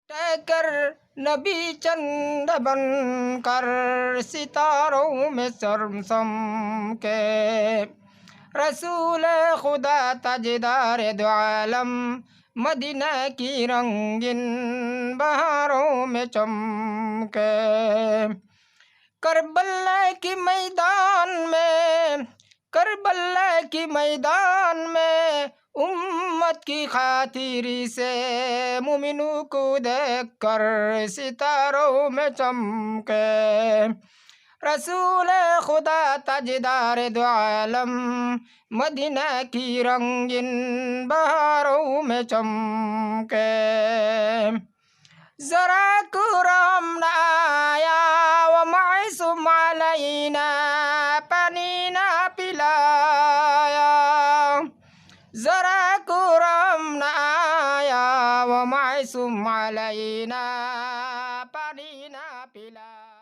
کر نبی چند بن کر ستاروں میں سرسم کے، رسول خدا تاجدار دو عالم مدینہ کی رنگین بہاروں میں چمکے۔ کربلا کی میدان میں امت کی خاطری سے مومنوں کو دیکھ کر ستاروں میں چمکے، رسول خدا تاجدار دو عالم مدینہ کی رنگین بہاروں میں چمکے۔ ذرا کرم نہ آیا وہ معصوم علینا، پانی نہ پلایا، ذرا کرم نہ آیا وہ معصوم علینا، پانی نہ پلایا۔